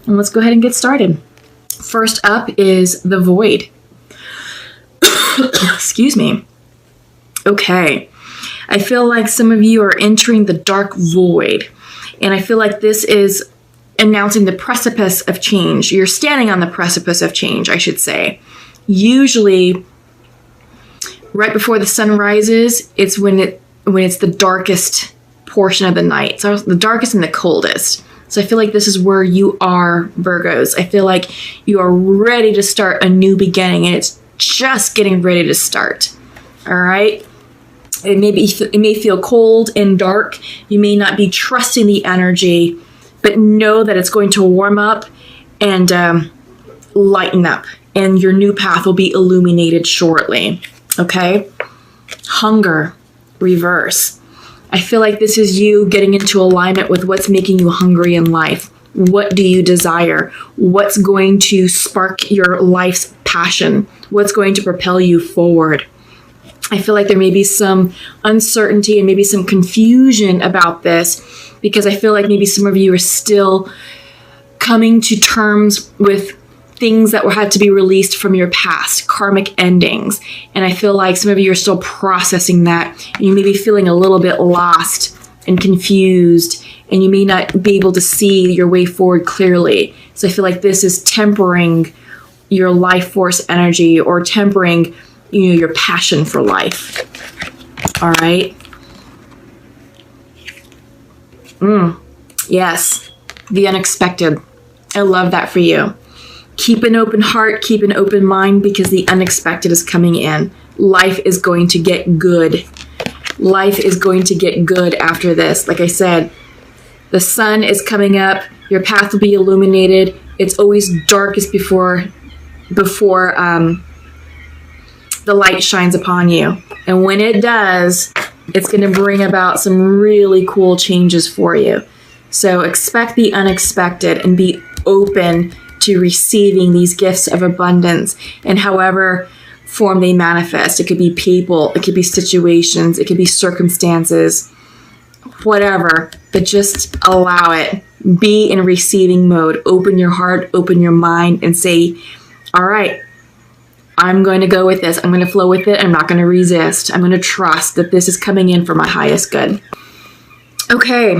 And let's go ahead and get started. First up is the void. Excuse me. Okay. I feel like some of you are entering the dark void. And I feel like this is announcing the precipice of change. You're standing on the precipice of change, I should say. Usually, right before the sun rises, it's when it's the darkest portion of the night. So the darkest and the coldest. So I feel like this is where you are, Virgos. I feel like you are ready to start a new beginning, and it's just getting ready to start. All right? It may feel cold and dark. You may not be trusting the energy, but know that it's going to warm up and lighten up, and your new path will be illuminated shortly. Okay? Hunger, reverse. I feel like this is you getting into alignment with what's making you hungry in life. What do you desire? What's going to spark your life's passion? What's going to propel you forward? I feel like there may be some uncertainty and maybe some confusion about this, because I feel like maybe some of you are still coming to terms with things that had to be released from your past, karmic endings. And I feel like some of you are still processing that. And you may be feeling a little bit lost and confused, and you may not be able to see your way forward clearly. So I feel like this is tempering your life force energy, or tempering, your passion for life. All right. Yes. The unexpected. I love that for you. Keep an open heart, keep an open mind, because the unexpected is coming in. Life is going to get good. Life is going to get good after this. Like I said, the sun is coming up. Your path will be illuminated. It's always darkest before the light shines upon you. And when it does, it's going to bring about some really cool changes for you. So expect the unexpected and be open to receiving these gifts of abundance in however form they manifest. It could be people, it could be situations, it could be circumstances, whatever, but just allow it. Be in receiving mode. Open your heart, open your mind, and say, all right, I'm going to go with this. I'm going to flow with it. I'm not going to resist. I'm going to trust that this is coming in for my highest good. Okay.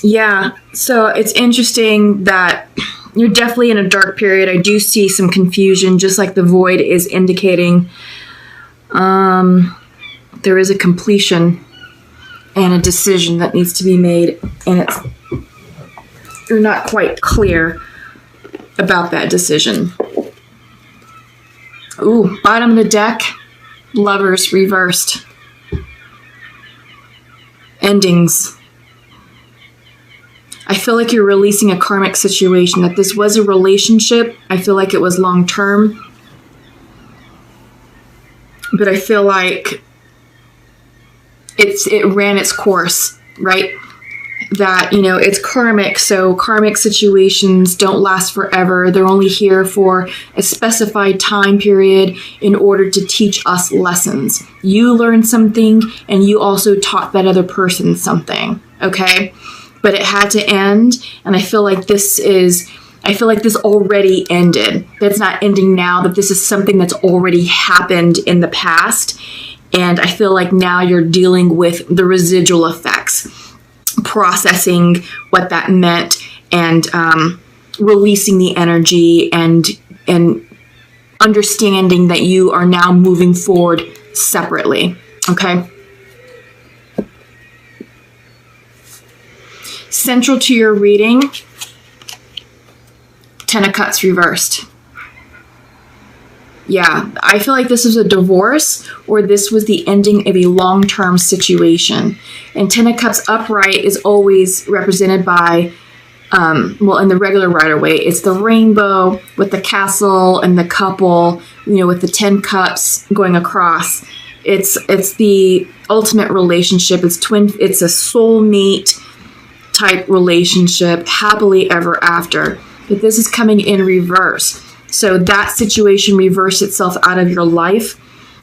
Yeah. So it's interesting that you're definitely in a dark period. I do see some confusion, just like the void is indicating. There is a completion and a decision that needs to be made, and you're not quite clear about that decision. Ooh, bottom of the deck, Lovers reversed. Endings. I feel like you're releasing a karmic situation, that this was a relationship. I feel like it was long term. But I feel like it ran its course, right? That, it's karmic, so karmic situations don't last forever. They're only here for a specified time period in order to teach us lessons. You learned something, and you also taught that other person something, okay? But it had to end, and I feel like this already ended. That's not ending now, that this is something that's already happened in the past, and I feel like now you're dealing with the residual effects, processing what that meant, and releasing the energy, and understanding that you are now moving forward separately, okay? Central to your reading, Ten of Cups reversed. Yeah, I feel like this was a divorce, or this was the ending of a long-term situation. And Ten of Cups upright is always represented by, in the regular Rider-Waite, it's the rainbow with the castle and the couple, with the 10 cups going across. It's the ultimate relationship. It's a soulmate type relationship, happily ever after. But this is coming in reverse. So that situation reversed itself out of your life.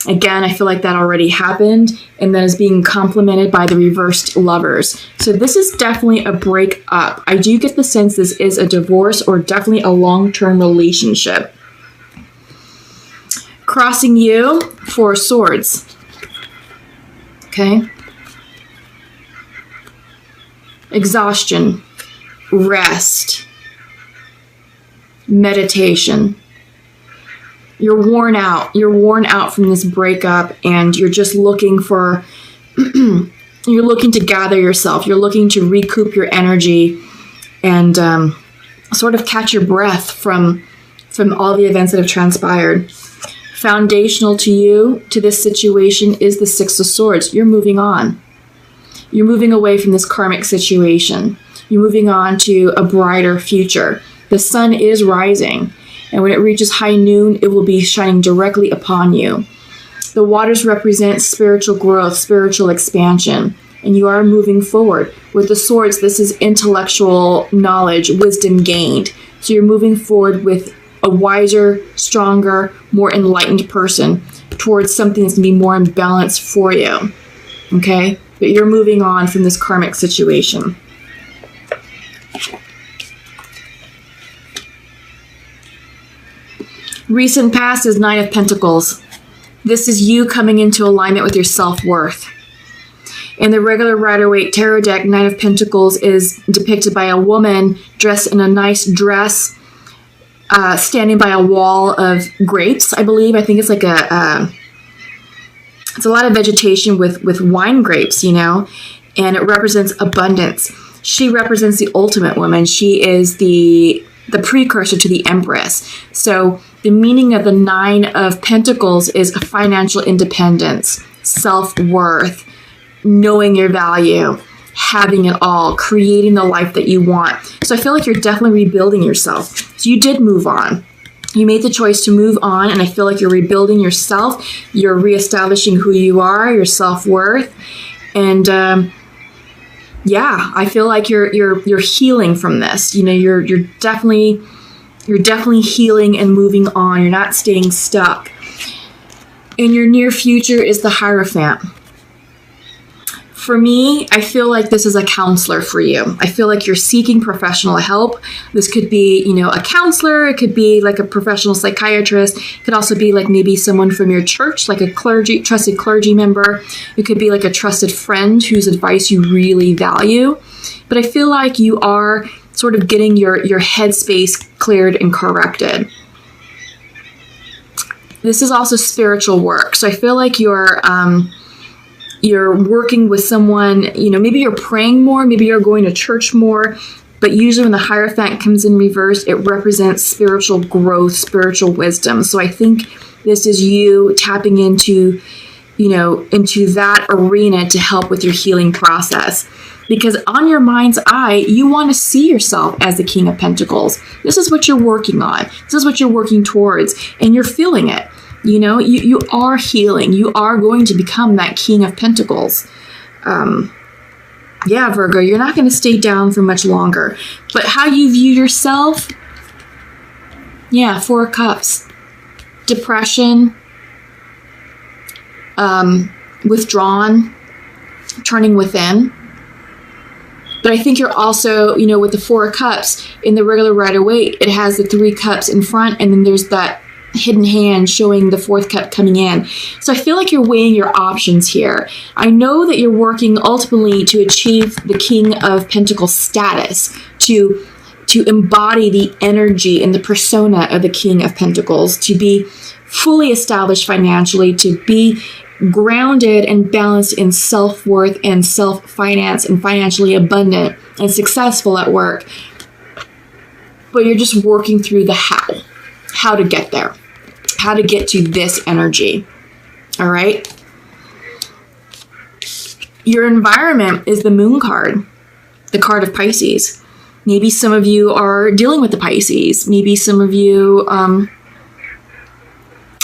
Again, I feel like that already happened, and that is being complemented by the reversed Lovers. So this is definitely a breakup. I do get the sense this is a divorce or definitely a long-term relationship. Crossing you, Four of Swords. Okay. Exhaustion, rest, meditation. You're worn out. You're worn out from this breakup, and you're just looking for, you're looking to gather yourself. You're looking to recoup your energy and sort of catch your breath from all the events that have transpired. Foundational to you, to this situation, is the Six of Swords. You're moving on. You're moving away from this karmic situation. You're moving on to a brighter future. The sun is rising. And when it reaches high noon, it will be shining directly upon you. The waters represent spiritual growth, spiritual expansion, and you are moving forward. With the swords, this is intellectual knowledge, wisdom gained. So you're moving forward with a wiser, stronger, more enlightened person towards something that's going to be more in balance for you. Okay? But you're moving on from this karmic situation. Recent past is Nine of Pentacles. This is you coming into alignment with your self-worth. In the regular Rider-Waite tarot deck, Nine of Pentacles is depicted by a woman dressed in a nice dress, standing by a wall of grapes, I believe. I think it's like it's a lot of vegetation with wine grapes, you know, and it represents abundance. She represents the ultimate woman. She is the precursor to the Empress. So the meaning of the Nine of Pentacles is financial independence, self-worth, knowing your value, having it all, creating the life that you want. So I feel like you're definitely rebuilding yourself. So you did move on. You made the choice to move on, and I feel like you're rebuilding yourself. You're reestablishing who you are, your self-worth, and yeah, I feel like you're healing from this. You know, you're definitely healing and moving on. You're not staying stuck. In your near future is the Hierophant. For me, I feel like this is a counselor for you. I feel like you're seeking professional help. This could be, you know, a counselor. It could be like a professional psychiatrist. It could also be like maybe someone from your church, like a trusted clergy member. It could be like a trusted friend whose advice you really value. But I feel like you are sort of getting your headspace cleared and corrected. This is also spiritual work. So I feel like you're working with someone, you know, maybe you're praying more, maybe you're going to church more, but usually when the Hierophant comes in reverse, it represents spiritual growth, spiritual wisdom. So I think this is you tapping into, you know, into that arena to help with your healing process. Because on your mind's eye, you want to see yourself as the King of Pentacles. This is what you're working on. This is what you're working towards, and you're feeling it. You know, you are healing. You are going to become that King of Pentacles. Yeah, Virgo, you're not going to stay down for much longer. But how you view yourself, yeah, Four of Cups. Depression, withdrawn, turning within. But I think you're also, you know, with the Four of Cups, in the regular Rider-Waite, it has the Three Cups in front, and then there's that hidden hand showing the fourth cup coming in. So I feel like you're weighing your options here. I know that you're working ultimately to achieve the King of Pentacles status, to embody the energy and the persona of the King of Pentacles, to be fully established financially, to be grounded and balanced in self-worth and self-finance and financially abundant and successful at work. But you're just working through the how to get there, how to get to this energy. All right. Your environment is the Moon card, the card of Pisces. Maybe some of you are dealing with the Pisces. Maybe some of you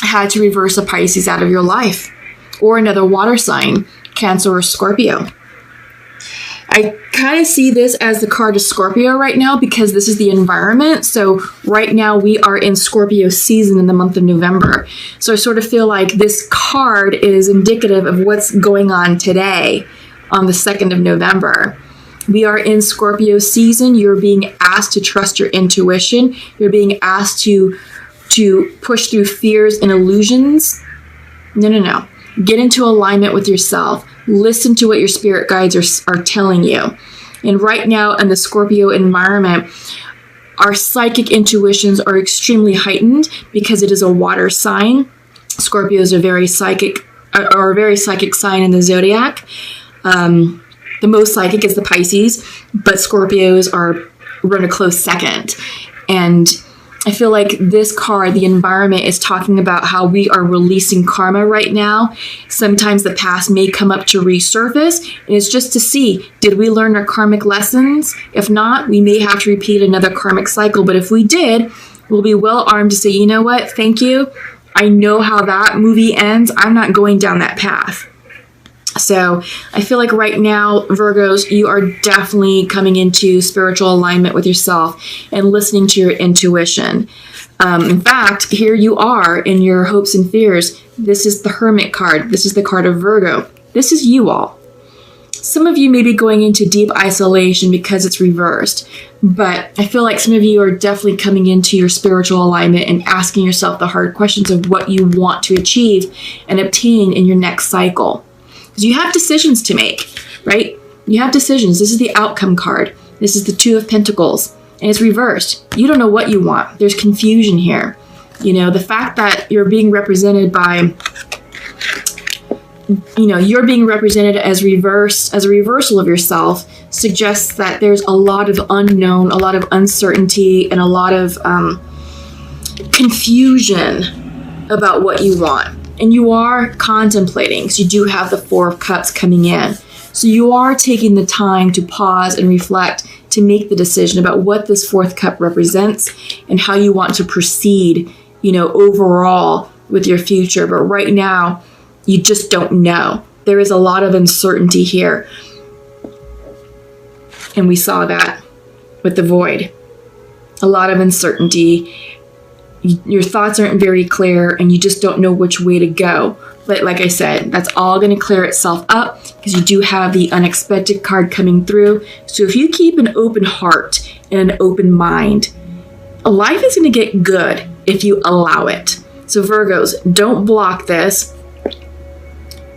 had to reverse a Pisces out of your life, or another water sign, Cancer or Scorpio. I kind of see this as the card of Scorpio right now because this is the environment. So right now we are in Scorpio season in the month of November. So I sort of feel like this card is indicative of what's going on today on the 2nd of November. We are in Scorpio season. You're being asked to trust your intuition. You're being asked to push through fears and illusions. No. Get into alignment with yourself. Listen to what your spirit guides are telling you. And right now in the Scorpio environment, our psychic intuitions are extremely heightened because it is a water sign. Scorpios are a very psychic sign in the zodiac. The most psychic is the Pisces, but Scorpios run a close second. And I feel like this card, the environment, is talking about how we are releasing karma right now. Sometimes the past may come up to resurface, and it's just to see, did we learn our karmic lessons? If not, we may have to repeat another karmic cycle. But if we did, we'll be well armed to say, you know what, thank you. I know how that movie ends. I'm not going down that path. So I feel like right now, Virgos, you are definitely coming into spiritual alignment with yourself and listening to your intuition. In fact, here you are in your hopes and fears. This is the Hermit card. This is the card of Virgo. This is you all. Some of you may be going into deep isolation because it's reversed, but I feel like some of you are definitely coming into your spiritual alignment and asking yourself the hard questions of what you want to achieve and obtain in your next cycle. Because you have decisions to make, right? You have decisions. This is the outcome card. This is the Two of Pentacles, and it's reversed. You don't know what you want. There's confusion here. You know, the fact that you're being represented by, you're being represented as a reversal of yourself suggests that there's a lot of unknown, a lot of uncertainty, and a lot of confusion about what you want. And you are contemplating, so you do have the Four of Cups coming in. So you are taking the time to pause and reflect to make the decision about what this fourth cup represents and how you want to proceed, overall with your future. But right now, you just don't know. There is a lot of uncertainty here. And we saw that with the Void. A lot of uncertainty. Your thoughts aren't very clear and you just don't know which way to go. But like I said, that's all going to clear itself up because you do have the unexpected card coming through. So if you keep an open heart and an open mind, life is going to get good if you allow it. So Virgos, don't block this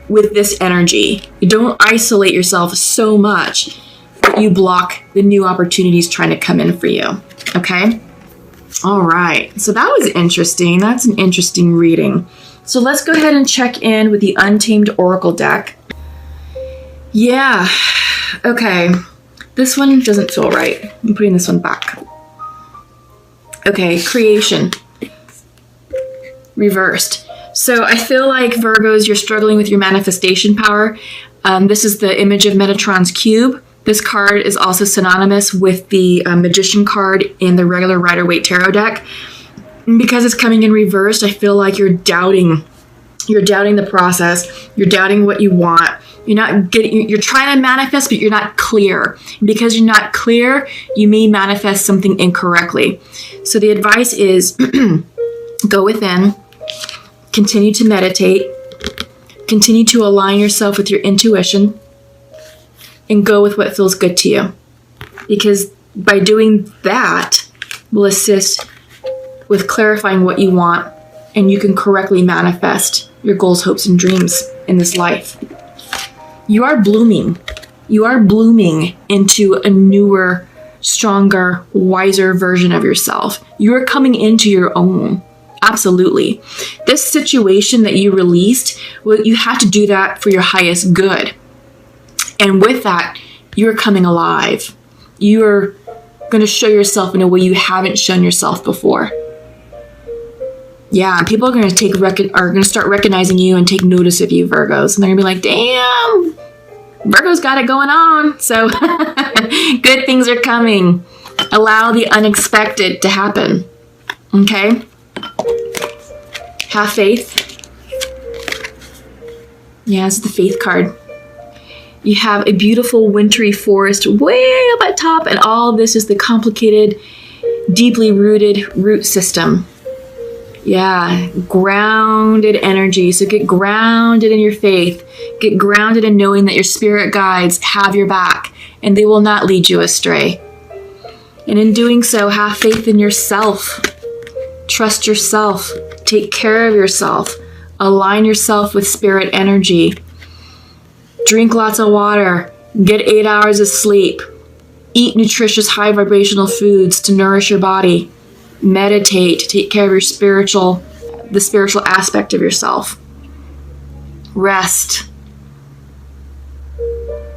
with this energy. You don't isolate yourself so much that you block the new opportunities trying to come in for you. Okay? All right, so that was interesting. That's an interesting reading. So let's go ahead and check in with the Untamed Oracle deck. Yeah, okay. This one doesn't feel right. I'm putting this one back. Okay, Creation. Reversed. So I feel like Virgos, you're struggling with your manifestation power. This is the image of Metatron's cube. This card is also synonymous with the Magician card in the regular Rider-Waite Tarot deck. And because it's coming in reversed, I feel like you're doubting the process. You're doubting what you want. You're trying to manifest, but you're not clear. And because you're not clear, you may manifest something incorrectly. So the advice is go within, continue to meditate, continue to align yourself with your intuition, and go with what feels good to you. Because by doing that will assist with clarifying what you want, and you can correctly manifest your goals, hopes, and dreams in this life. You are blooming. You are blooming into a newer, stronger, wiser version of yourself. You are coming into your own. Absolutely. This situation that you released, well, you have to do that for your highest good. And with that, you're coming alive. You're going to show yourself in a way you haven't shown yourself before. Yeah, people are going to start recognizing you and take notice of you, Virgos. And they're going to be like, damn, Virgo's got it going on. So good things are coming. Allow the unexpected to happen. Okay? Have faith. Yeah, it's the Faith card. You have a beautiful wintry forest way up at top, and all of this is the complicated, deeply rooted root system. Yeah, grounded energy. So get grounded in your faith. Get grounded in knowing that your spirit guides have your back and they will not lead you astray. And in doing so, have faith in yourself. Trust yourself. Take care of yourself. Align yourself with spirit energy. Drink lots of water. Get 8 hours of sleep. Eat nutritious, high vibrational foods to nourish your body. Meditate. Take care of the spiritual aspect of yourself. Rest.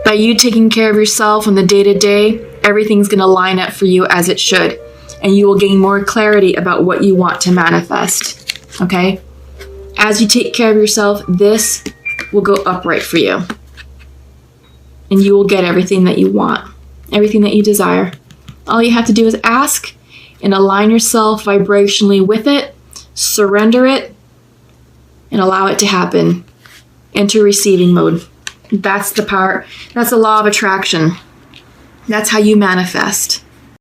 By you taking care of yourself on the day-to-day, everything's going to line up for you as it should. And you will gain more clarity about what you want to manifest. Okay? As you take care of yourself, this will go upright for you. And you will get everything that you want. Everything that you desire. All you have to do is ask and align yourself vibrationally with it, surrender it, and allow it to happen. Enter receiving mode. That's the power. That's the law of attraction. That's how you manifest.